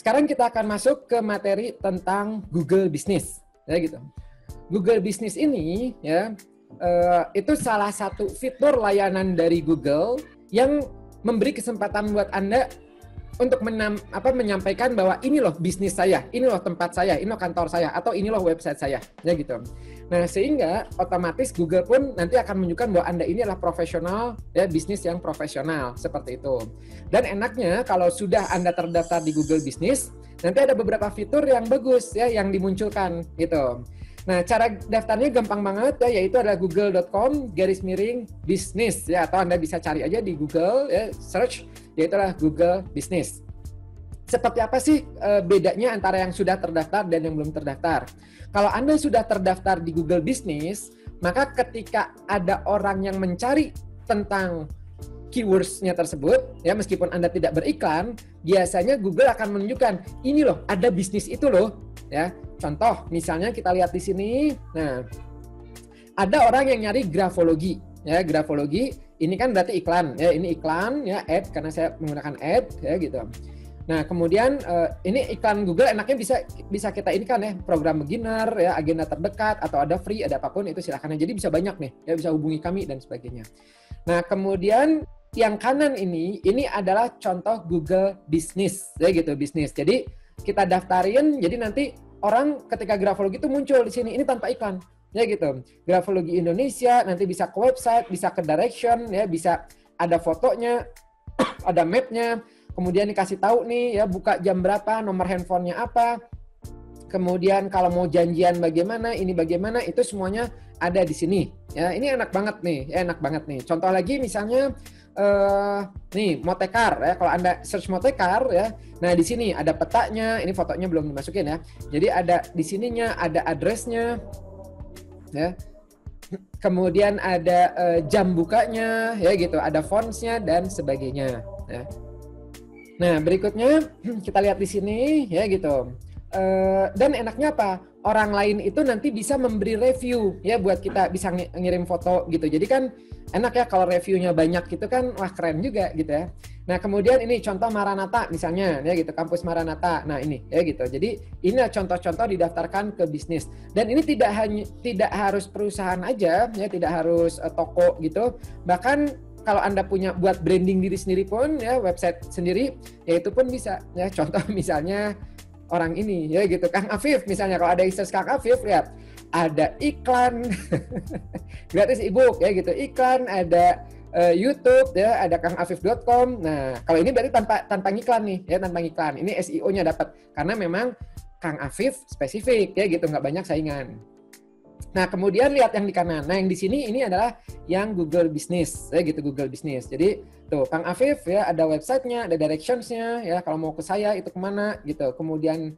sekarang kita akan masuk ke materi tentang Google Business, ya gitu. Google Business ini ya itu salah satu fitur layanan dari Google yang memberi kesempatan buat Anda untuk menyampaikan bahwa ini loh bisnis saya, ini loh tempat saya, ini loh kantor saya, atau ini loh website saya, ya gitu. Nah, sehingga otomatis Google pun nanti akan menunjukkan bahwa Anda ini adalah profesional, ya bisnis yang profesional, seperti itu. Dan enaknya kalau sudah Anda terdaftar di Google Business, nanti ada beberapa fitur yang bagus ya yang dimunculkan gitu. Nah, cara daftarnya gampang banget ya, yaitu adalah google.com/business ya, atau Anda bisa cari aja di Google ya, search yaitu adalah Google Business. Seperti apa sih bedanya antara yang sudah terdaftar dan yang belum terdaftar? Kalau Anda sudah terdaftar di Google Business, maka ketika ada orang yang mencari tentang keywords-nya tersebut, ya meskipun Anda tidak beriklan, biasanya Google akan menunjukkan, ini loh, ada bisnis itu loh, ya. Contoh, misalnya kita lihat di sini, nah, ada orang yang nyari grafologi, ya grafologi, ini kan berarti iklan, ya ini iklan, ya ad, karena saya menggunakan ad, ya gitu. Nah, kemudian ini iklan Google enaknya bisa kita ini kan ya, program beginner, ya agenda terdekat, atau ada free, ada apapun itu silakan. Jadi bisa banyak nih, ya bisa hubungi kami dan sebagainya. Nah, kemudian yang kanan ini adalah contoh Google Business, ya gitu, bisnis. Jadi kita daftarin, jadi nanti orang ketika grafologi itu muncul di sini, ini tanpa iklan, ya gitu. Grafologi Indonesia, nanti bisa ke website, bisa ke direction, ya bisa ada fotonya, ada mapnya, kemudian dikasih tahu nih, ya buka jam berapa, nomor handphonenya apa, kemudian kalau mau janjian bagaimana, ini bagaimana, itu semuanya ada di sini. Ya, ini enak banget nih, ya enak banget nih. Contoh lagi misalnya nih Motekar ya, kalau Anda search Motekar ya. Nah, di sini ada petanya, ini fotonya belum dimasukin ya. Jadi ada di sininya ada addressnya ya. Kemudian ada jam bukanya ya gitu, ada fontsnya dan sebagainya ya. Nah, berikutnya kita lihat di sini ya gitu. Dan enaknya apa? Orang lain itu nanti bisa memberi review ya buat kita, bisa ngirim foto gitu. Jadi kan enak ya kalau reviewnya banyak gitu kan, wah keren juga gitu ya. Nah, kemudian ini contoh Maranatha misalnya ya gitu, kampus Maranatha. Nah, ini ya gitu. Jadi ini contoh-contoh didaftarkan ke bisnis. Dan ini tidak harus perusahaan aja ya, tidak harus toko gitu. Bahkan kalau Anda punya buat branding diri sendiri pun ya, website sendiri, ya itu pun bisa ya. Contoh misalnya orang ini ya gitu, Kang Afif misalnya, kalau ada search Kang Afif lihat ada iklan gratis ebook ya gitu, iklan ada YouTube ya, ada kangafif.com. Nah, kalau ini berarti tanpa iklan nih ya, tanpa iklan. Ini SEO-nya dapat karena memang Kang Afif spesifik ya gitu, nggak banyak saingan. Nah, kemudian lihat yang di kanan. Nah, yang di sini ini adalah yang Google Business, ya gitu, Google Business. Jadi tuh Kang Afif ya, ada websitenya, ada directions-nya ya. Kalau mau ke saya itu kemana gitu. Kemudian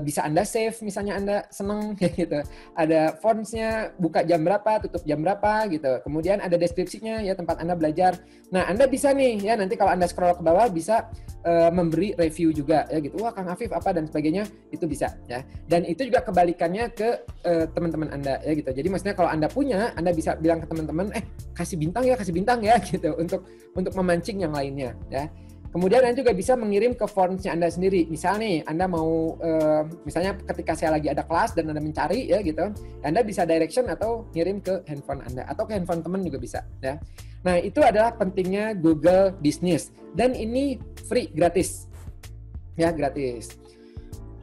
bisa Anda save, misalnya Anda seneng gitu. Ada fonts-nya, buka jam berapa, tutup jam berapa gitu. Kemudian ada deskripsinya ya, tempat Anda belajar. Nah, Anda bisa nih ya, nanti kalau Anda scroll ke bawah bisa memberi review juga ya gitu. Wah, Kang Afif apa dan sebagainya, itu bisa ya. Dan itu juga kebalikannya ke teman-teman Anda ya gitu. Jadi maksudnya kalau Anda punya, Anda bisa bilang ke teman-teman, kasih bintang ya gitu, untuk memancing yang lainnya ya. Kemudian Anda juga bisa mengirim ke forms-nya Anda sendiri. Misal nih, Anda mau, misalnya ketika saya lagi ada kelas dan Anda mencari ya gitu, Anda bisa direction atau ngirim ke handphone Anda, atau ke handphone teman juga bisa ya. Nah, itu adalah pentingnya Google Business. Dan ini free, gratis. Ya, gratis.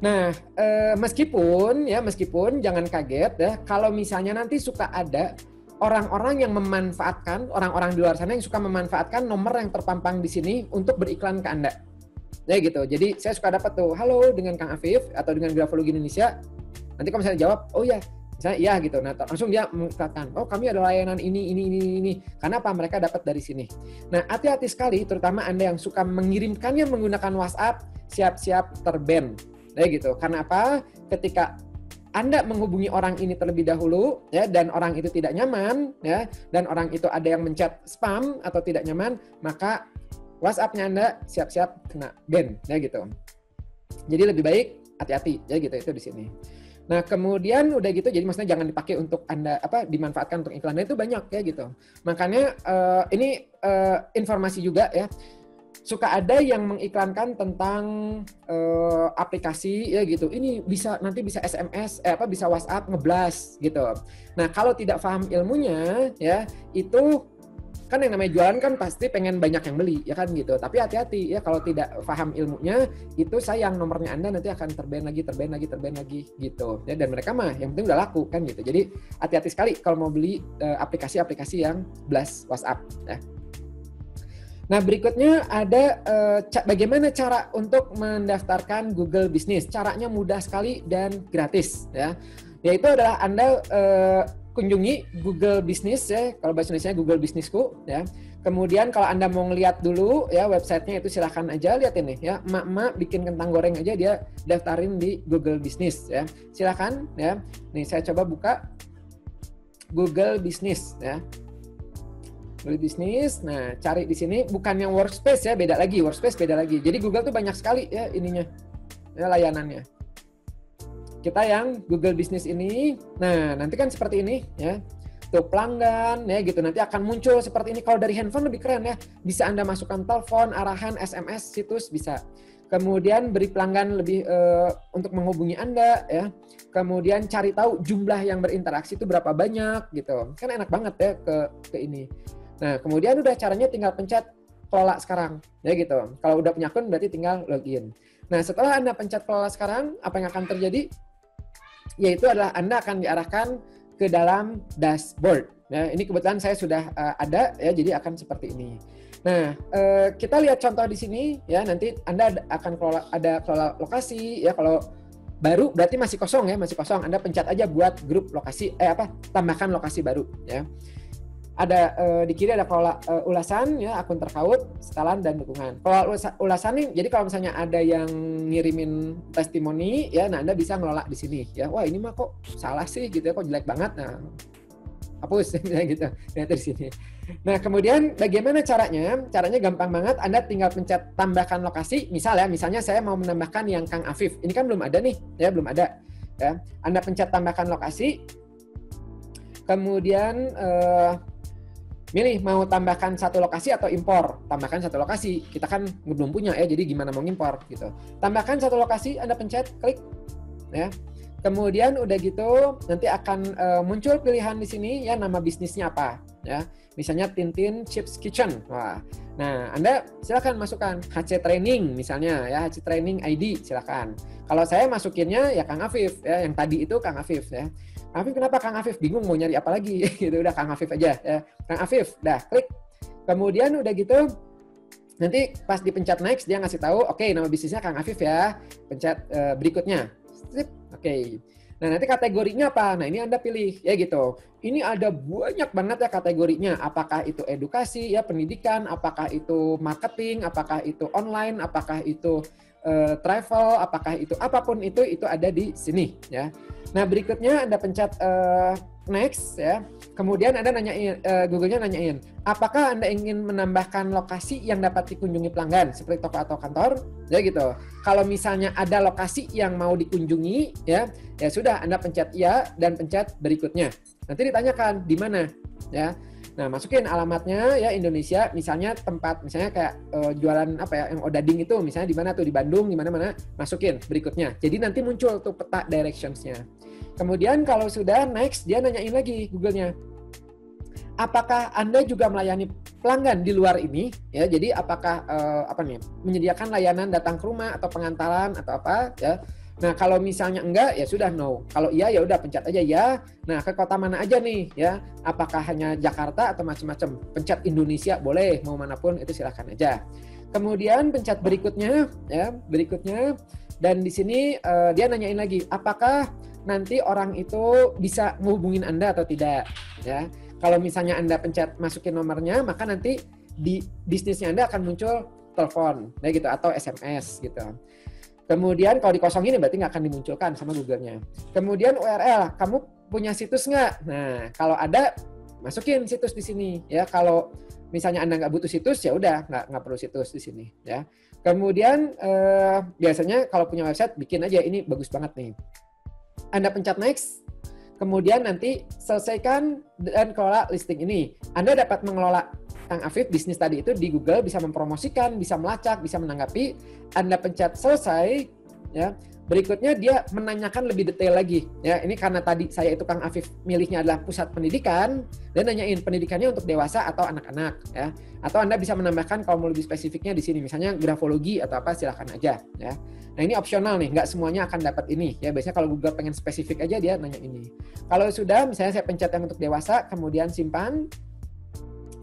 Nah, meskipun jangan kaget ya, kalau misalnya nanti suka ada orang-orang yang memanfaatkan, orang-orang di luar sana yang suka memanfaatkan nomor yang terpampang di sini untuk beriklan ke Anda. Ya gitu. Jadi saya suka dapat tuh, halo dengan Kang Afif atau dengan Grafologi Indonesia. Nanti kalau misalnya jawab, oh ya, misalnya iya gitu. Nah, langsung dia mengatakan, oh kami ada layanan ini. Karena apa? Mereka dapat dari sini. Nah, hati-hati sekali, terutama Anda yang suka mengirimkannya menggunakan WhatsApp, siap-siap terban. Ya gitu. Karena apa? Ketika Anda menghubungi orang ini terlebih dahulu ya, dan orang itu tidak nyaman ya, dan orang itu ada yang menchat spam atau tidak nyaman, maka WhatsApp-nya Anda siap-siap kena ban ya gitu. Jadi lebih baik hati-hati ya gitu, itu di sini. Nah, kemudian udah gitu, jadi maksudnya jangan dipakai untuk Anda dimanfaatkan untuk iklan, itu banyak ya gitu. Makanya ini informasi juga ya. suka ada yang mengiklankan tentang aplikasi ya gitu. Ini nanti bisa SMS, bisa WhatsApp ngeblast gitu. Nah, kalau tidak paham ilmunya ya, itu kan yang namanya jualan kan pasti pengen banyak yang beli ya kan gitu. Tapi hati-hati ya, kalau tidak paham ilmunya itu sayang, nomornya Anda nanti akan terban lagi gitu. Ya, dan mereka mah yang penting udah laku kan gitu. Jadi hati-hati sekali kalau mau beli aplikasi-aplikasi yang blast WhatsApp ya. Nah, berikutnya ada bagaimana cara untuk mendaftarkan Google Business. Caranya mudah sekali dan gratis ya. Yaitu adalah Anda kunjungi Google Business ya, kalau bahasa Indonesia Google Businessku ya. Kemudian kalau Anda mau ngeliat dulu ya websitenya, itu silahkan aja lihat ini ya. Emak-emak bikin kentang goreng aja dia daftarin di Google Business ya. Silahkan ya. Nih saya coba buka Google Business ya. Google Business. Nah, cari di sini bukan yang Workspace ya, beda lagi. Workspace beda lagi. Jadi Google tuh banyak sekali ya ininya. Ya, layanannya. Kita yang Google Business ini, nah nanti kan seperti ini ya, tuh pelanggan ya gitu, nanti akan muncul seperti ini. Kalau dari handphone lebih keren ya, bisa Anda masukkan telepon, arahan, SMS, situs bisa. Kemudian beri pelanggan lebih untuk menghubungi Anda ya. Kemudian cari tahu jumlah yang berinteraksi itu berapa banyak gitu. Kan enak banget ya ke ini. Nah kemudian udah caranya tinggal pencet kelola sekarang ya gitu. Kalau udah punya akun berarti tinggal login. Nah setelah Anda pencet kelola sekarang, apa yang akan terjadi? Yaitu adalah Anda akan diarahkan ke dalam dashboard. Nah, ini kebetulan saya sudah ada ya, jadi akan seperti ini. Nah, kita lihat contoh di sini ya. Nanti Anda akan kelola lokasi ya. Kalau baru berarti masih kosong ya, masih kosong. Anda pencet aja buat grup lokasi tambahkan lokasi baru ya. Ada di kiri ada kelola ulasan ya, akun terpaut, setelan dan dukungan. Kalau ulasan nih, jadi kalau misalnya ada yang ngirimin testimoni ya, nah Anda bisa ngelola di sini ya. Wah, ini mah kok salah sih gitu ya, kok jelek banget. Nah, hapus gitu. Nah, di sini. Nah, kemudian bagaimana caranya? Caranya gampang banget. Anda tinggal pencet tambahkan lokasi. Misalnya saya mau menambahkan yang Kang Afif. Ini kan belum ada nih, ya, belum ada. Ya. Anda pencet tambahkan lokasi. Kemudian milih mau tambahkan satu lokasi atau impor. Tambahkan satu lokasi. Kita kan belum punya ya, jadi gimana mau impor gitu. Tambahkan satu lokasi, Anda pencet, klik ya. Kemudian udah gitu nanti akan muncul pilihan di sini ya, nama bisnisnya apa ya. Misalnya Tintin Chips Kitchen. Wah. Nah, Anda silakan masukkan HC Training misalnya ya, HC Training ID silakan. Kalau saya masukinnya ya Kang Afif ya, yang tadi itu Kang Afif ya. Afif, kenapa Kang Afif? Bingung mau nyari apa lagi gitu, udah Kang Afif aja ya. Kang Afif, dah klik. Kemudian udah gitu nanti pas dipencet next dia ngasih tahu, oke, nama bisnisnya Kang Afif ya. Pencet berikutnya. Oke. Nah, nanti kategorinya apa? Nah, ini Anda pilih ya gitu. Ini ada banyak banget ya kategorinya. Apakah itu edukasi ya, pendidikan, apakah itu marketing, apakah itu online, apakah itu travel, apakah itu apapun itu ada di sini ya. Nah, berikutnya Anda pencet next ya. Kemudian Anda nanyain, Google-nya nanyain, apakah Anda ingin menambahkan lokasi yang dapat dikunjungi pelanggan seperti toko atau kantor? Ya gitu. Kalau misalnya ada lokasi yang mau dikunjungi ya sudah Anda pencet iya dan pencet berikutnya. Nanti ditanyakan di mana ya. Nah, masukin alamatnya ya Indonesia, misalnya tempat misalnya kayak jualan apa ya yang odading itu misalnya di mana tuh, di Bandung, di mana-mana, masukin berikutnya. Jadi nanti muncul tuh peta directions-nya. Kemudian kalau sudah next, dia nanyain lagi Google-nya. Apakah Anda juga melayani pelanggan di luar ini? Ya, jadi apakah menyediakan layanan datang ke rumah atau pengantaran atau apa ya? Nah, kalau misalnya enggak, ya sudah no. Kalau iya, ya udah pencet aja ya. Nah, ke kota mana aja nih ya? Apakah hanya Jakarta atau macam-macam? Pencet Indonesia boleh, mau manapun itu silahkan aja. Kemudian pencet berikutnya ya, berikutnya. Dan di sini dia nanyain lagi, apakah nanti orang itu bisa menghubungin Anda atau tidak ya. Kalau misalnya Anda pencet masukin nomornya, maka nanti di bisnisnya Anda akan muncul telepon ya gitu atau SMS gitu. Kemudian kalau dikosongin berarti nggak akan dimunculkan sama Google-nya. Kemudian URL, kamu punya situs nggak? Nah, kalau ada, masukin situs di sini. Ya, kalau misalnya Anda nggak butuh situs, ya udah nggak perlu situs di sini. Ya. Kemudian biasanya kalau punya website, bikin aja ini bagus banget nih. Anda pencet next. Kemudian nanti selesaikan dan kelola listing ini. Anda dapat mengelola Kang Afif, bisnis tadi itu di Google bisa mempromosikan, bisa melacak, bisa menanggapi. Anda pencet selesai, ya. Berikutnya dia menanyakan lebih detail lagi. Ya, ini karena tadi saya itu Kang Afif milihnya adalah pusat pendidikan, dan nanyain pendidikannya untuk dewasa atau anak-anak, ya. Atau Anda bisa menambahkan kalau mau lebih spesifiknya di sini, misalnya grafologi atau apa, silakan aja, ya. Nah, ini opsional nih, nggak semuanya akan dapat ini, ya. Biasanya kalau Google pengen spesifik aja dia nanya ini. Kalau sudah, misalnya saya pencet yang untuk dewasa, kemudian simpan,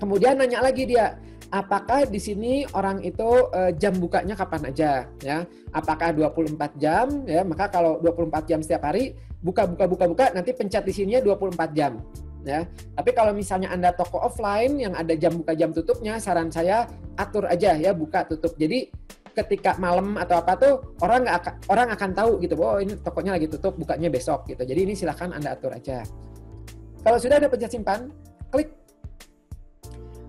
kemudian nanya lagi dia, apakah di sini orang itu jam bukanya kapan aja, ya? Apakah 24 jam, ya? Maka kalau 24 jam setiap hari buka, nanti pencet di sininya 24 jam, ya. Tapi kalau misalnya Anda toko offline yang ada jam buka jam tutupnya, saran saya atur aja ya buka tutup. Jadi ketika malam atau apa tuh orang akan tahu gitu, oh ini tokonya lagi tutup, bukanya besok gitu. Jadi ini silakan Anda atur aja. Kalau sudah ada pencet simpan, klik.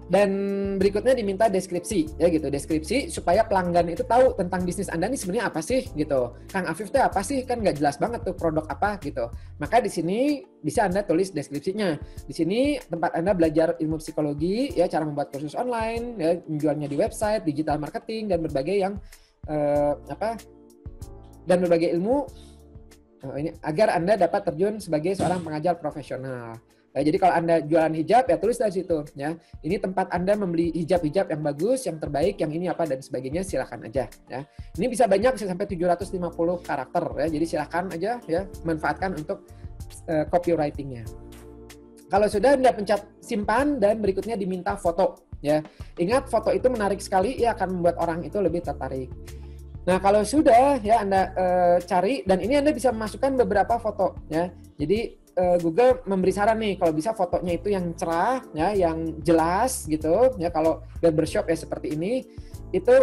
Dan berikutnya diminta deskripsi, ya gitu, deskripsi supaya pelanggan itu tahu tentang bisnis Anda ini sebenarnya apa sih gitu. Kang Afif itu apa sih, kan nggak jelas banget tuh produk apa gitu. Maka di sini bisa Anda tulis deskripsinya. Di sini tempat Anda belajar ilmu psikologi, ya cara membuat kursus online, ya menjualnya di website, digital marketing dan berbagai yang dan berbagai ilmu ini agar Anda dapat terjun sebagai seorang pengajar profesional. Nah, jadi kalau Anda jualan hijab, ya tulis dari situ. Ya. Ini tempat Anda membeli hijab-hijab yang bagus, yang terbaik, yang ini apa, dan sebagainya, silakan aja. Ya. Ini bisa banyak, bisa sampai 750 karakter. Ya. Jadi silakan aja ya manfaatkan untuk copywriting-nya. Kalau sudah, Anda pencet simpan, dan berikutnya diminta foto. Ya. Ingat, foto itu menarik sekali, ya akan membuat orang itu lebih tertarik. Nah, kalau sudah, ya Anda cari, dan ini Anda bisa memasukkan beberapa foto. Ya. Jadi, Google memberi saran nih kalau bisa fotonya itu yang cerah ya, yang jelas gitu ya. Kalau barbershop ya seperti ini itu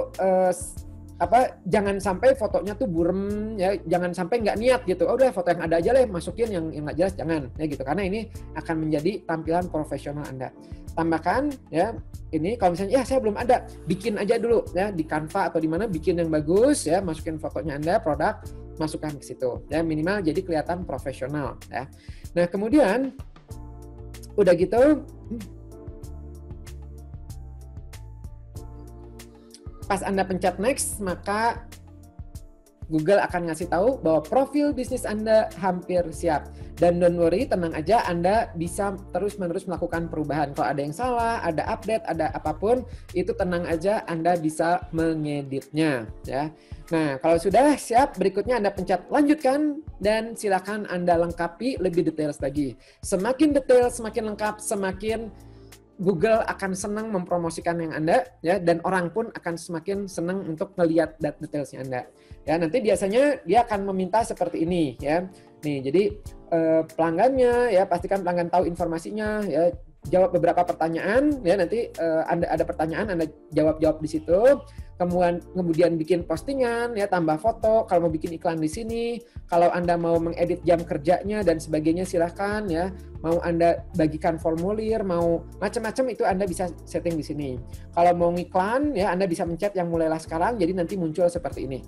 jangan sampai fotonya tuh burem ya, jangan sampai nggak niat gitu. Oh, udah foto yang ada aja lah, masukin yang nggak jelas, jangan ya gitu, karena ini akan menjadi tampilan profesional Anda. Tambahkan ya, ini kalau misalnya ya saya belum ada, bikin aja dulu ya di Canva atau di mana, bikin yang bagus ya, masukin fotonya Anda, produk, masukkan ke situ ya, minimal jadi kelihatan profesional ya. Nah, kemudian udah gitu pas Anda pencet next, maka Google akan ngasih tahu bahwa profil bisnis Anda hampir siap. Dan don't worry, tenang aja, Anda bisa terus-menerus melakukan perubahan. Kalau ada yang salah, ada update, ada apapun, itu tenang aja, Anda bisa mengeditnya. Ya. Nah, kalau sudah siap, berikutnya Anda pencet lanjutkan, dan silakan Anda lengkapi lebih detail lagi. Semakin detail, semakin lengkap, semakin Google akan senang mempromosikan yang Anda, ya, dan orang pun akan semakin senang untuk melihat detailsnya Anda. Ya, nanti biasanya dia akan meminta seperti ini, ya. Nih, jadi pelanggannya, ya pastikan pelanggan tahu informasinya, ya, jawab beberapa pertanyaan, ya nanti Anda ada pertanyaan, Anda jawab di situ. Kemudian bikin postingan, ya tambah foto. Kalau mau bikin iklan di sini, kalau Anda mau mengedit jam kerjanya dan sebagainya, silahkan ya. Mau Anda bagikan formulir, mau macam-macam itu Anda bisa setting di sini. Kalau mau ngiklan, ya Anda bisa mencet yang mulailah sekarang, jadi nanti muncul seperti ini.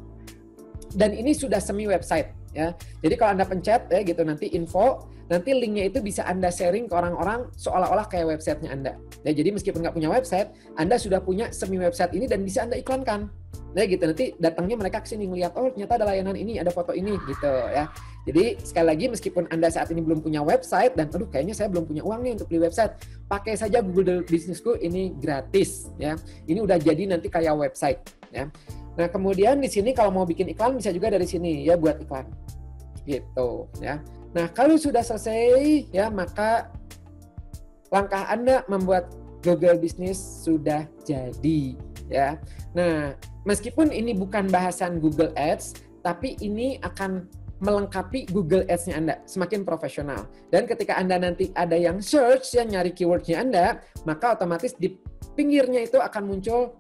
Dan ini sudah semi website ya. Jadi kalau Anda pencet ya gitu, nanti info, nanti linknya itu bisa Anda sharing ke orang-orang seolah-olah kayak websitenya Anda. Ya, jadi meskipun nggak punya website, Anda sudah punya semi website ini dan bisa Anda iklankan. Nah gitu, nanti datangnya mereka ke sini ngelihat, oh ternyata ada layanan ini, ada foto ini gitu ya. Jadi sekali lagi, meskipun Anda saat ini belum punya website dan aduh kayaknya saya belum punya uang nih untuk beli website, pakai saja Google Businessku, ini gratis ya. Ini udah jadi nanti kayak website ya. Nah, kemudian di sini kalau mau bikin iklan bisa juga dari sini ya, buat iklan. Gitu ya. Nah, kalau sudah selesai ya, maka langkah Anda membuat Google Business sudah jadi ya. Nah, meskipun ini bukan bahasan Google Ads, tapi ini akan melengkapi Google Ads-nya Anda semakin profesional. Dan ketika Anda nanti ada yang search, yang nyari keyword-nya Anda, maka otomatis di pinggirnya itu akan muncul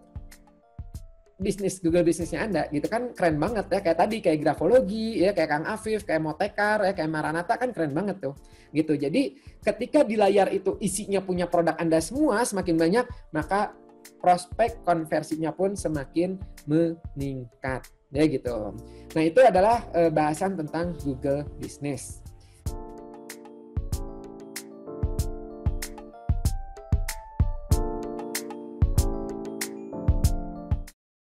bisnis Google bisnisnya Anda gitu kan, keren banget ya, kayak tadi kayak grafologi ya, kayak Kang Afif, kayak Motekar ya, kayak Maranatha kan keren banget tuh gitu. Jadi ketika di layar itu isinya punya produk Anda semua semakin banyak, maka prospek konversinya pun semakin meningkat ya gitu. Nah, itu adalah bahasan tentang Google Business.